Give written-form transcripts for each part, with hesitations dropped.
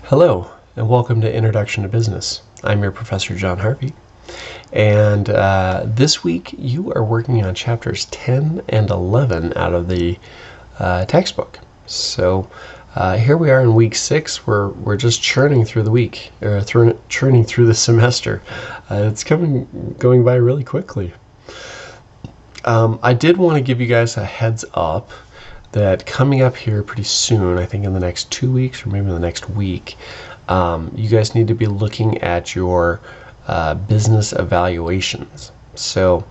Hello, and welcome to Introduction to Business. I'm your Professor John Harvey, and this week you are working on chapters 10 and 11 out of the textbook. So here we are in week 6. We're just churning through the week, or churning through the semester. It's going by really quickly. I did want to give you guys a heads up that coming up here pretty soon, I think in the next 2 weeks or maybe the next week, you guys need to be looking at your business evaluations. So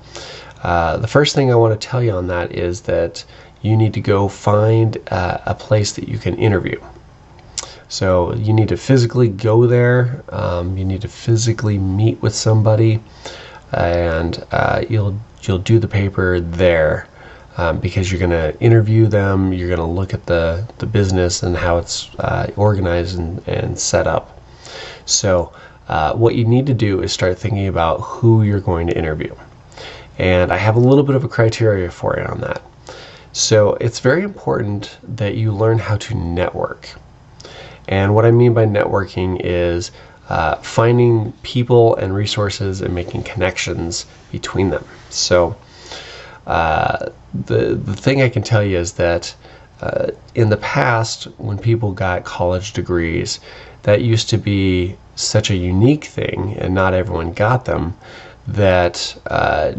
the first thing I want to tell you on that is that you need to go find a place that you can interview. So you need to physically go there, you need to physically meet with somebody, and you'll do the paper there. Because you're going to interview them, you're going to look at the business and how it's organized and set up. So what you need to do is start thinking about who you're going to interview. And I have a little bit of a criteria for you on that. So it's very important that you learn how to network. And what I mean by networking is finding people and resources and making connections between them. So the thing I can tell you is that in the past, when people got college degrees, that used to be such a unique thing, and not everyone got them, that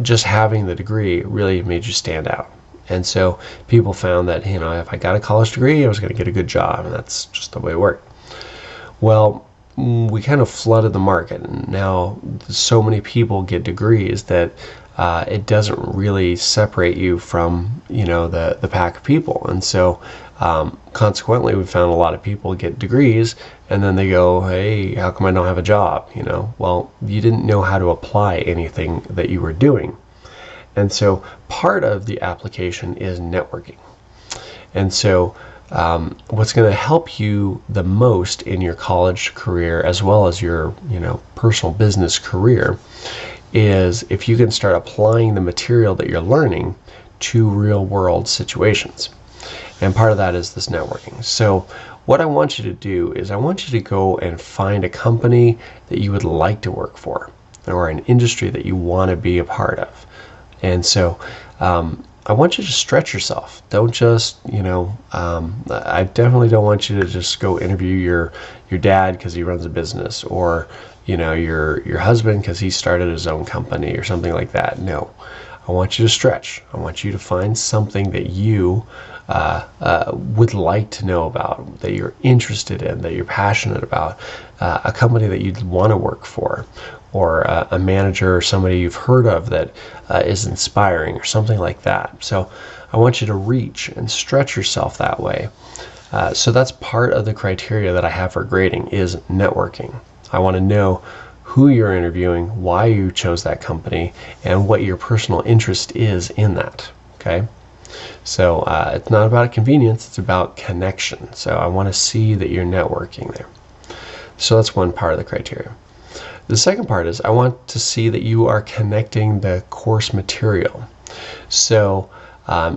just having the degree really made you stand out. And so people found that, you know, if I got a college degree, I was going to get a good job, and that's just the way it worked. Well, we kind of flooded the market, and now so many people get degrees that it doesn't really separate you from, you know, the pack of people. And so consequently, we found a lot of people get degrees and then they go, hey, how come I don't have a job? You know, well, you didn't know how to apply anything that you were doing. And so part of the application is networking. And so what's going to help you the most in your college career, as well as your, you know, personal business career, is if you can start applying the material that you're learning to real world situations. And part of that is this networking. So what I want you to do is I want you to go and find a company that you would like to work for, or an industry that you want to be a part of. And so I want you to stretch yourself. Don't just, you know, I definitely don't want you to just go interview your dad because he runs a business, or, you know, your husband because he started his own company or something like that. No, I want you to stretch. I want you to find something that you would like to know about, that you're interested in, that you're passionate about, a company that you'd want to work for, or a manager or somebody you've heard of that is inspiring, or something like that. So I want you to reach and stretch yourself that way. So that's part of the criteria that I have for grading, is networking. I want to know who you're interviewing, why you chose that company, and what your personal interest is in that. Okay? So it's not about convenience, it's about connection. So I want to see that you're networking there. So that's one part of the criteria. The second part is I want to see that you are connecting the course material. So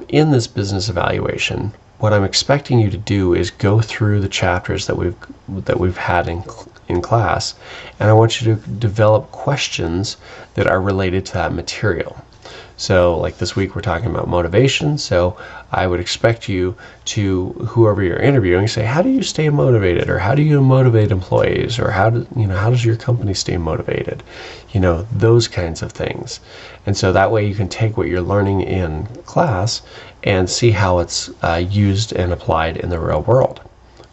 in this business evaluation, what I'm expecting you to do is go through the chapters that we've had in class, and I want you to develop questions that are related to that material. So like this week we're talking about motivation, so I would expect you to, whoever you're interviewing, say, how do you stay motivated, or how do you motivate employees, or how does your company stay motivated? You know, those kinds of things. And so that way you can take what you're learning in class and see how it's used and applied in the real world.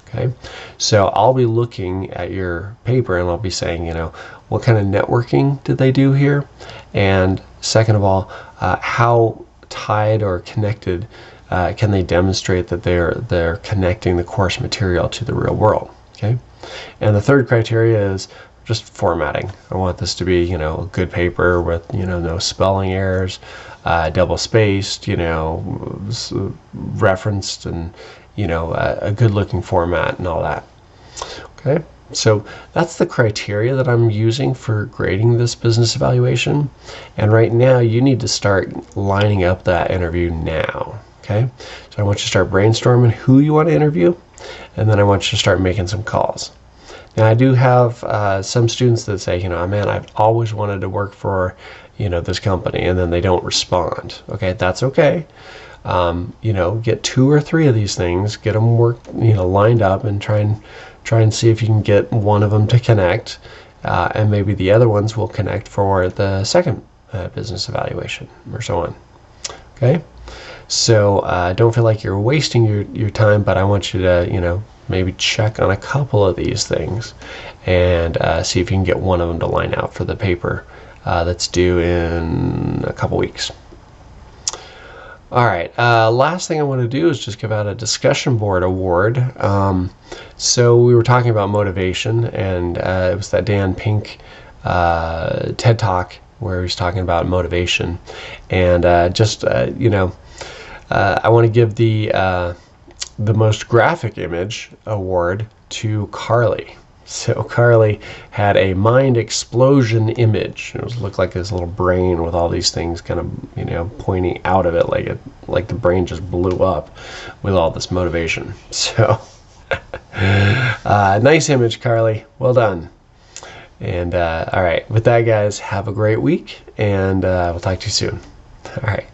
Okay, so I'll be looking at your paper and I'll be saying, you know, what kind of networking did they do here? And second of all, how tied or connected can they demonstrate that they're connecting the course material to the real world? Okay, and the third criteria is just formatting. I want this to be, you know, a good paper with, you know, no spelling errors, double spaced, you know, referenced, and, you know, a good looking format and all that. Okay, so that's the criteria that I'm using for grading this business evaluation. And right now you need to start lining up that interview now. Okay, so I want you to start brainstorming who you want to interview, and then I want you to start making some calls. And I do have some students that say, you know, man, I've always wanted to work for, you know, this company, and then they don't respond. Okay, that's okay. You know, get 2 or 3 of these things, get them lined up, and try and see if you can get one of them to connect, and maybe the other ones will connect for the second business evaluation, or so on. Okay, so don't feel like you're wasting your time, but I want you to, you know, maybe check on a couple of these things and see if you can get one of them to line out for the paper that's due in a couple weeks. All right, last thing I want to do is just give out a discussion board award. So we were talking about motivation, and it was that Dan Pink TED Talk where he was talking about motivation. And you know, I want to give the most graphic image award to Carly. So Carly had a mind explosion image. It looked like this little brain with all these things kind of, you know, pointing out of it, like the brain just blew up with all this motivation. So nice image, Carly. Well done. And all right, with that, guys, have a great week, and we'll talk to you soon. All right.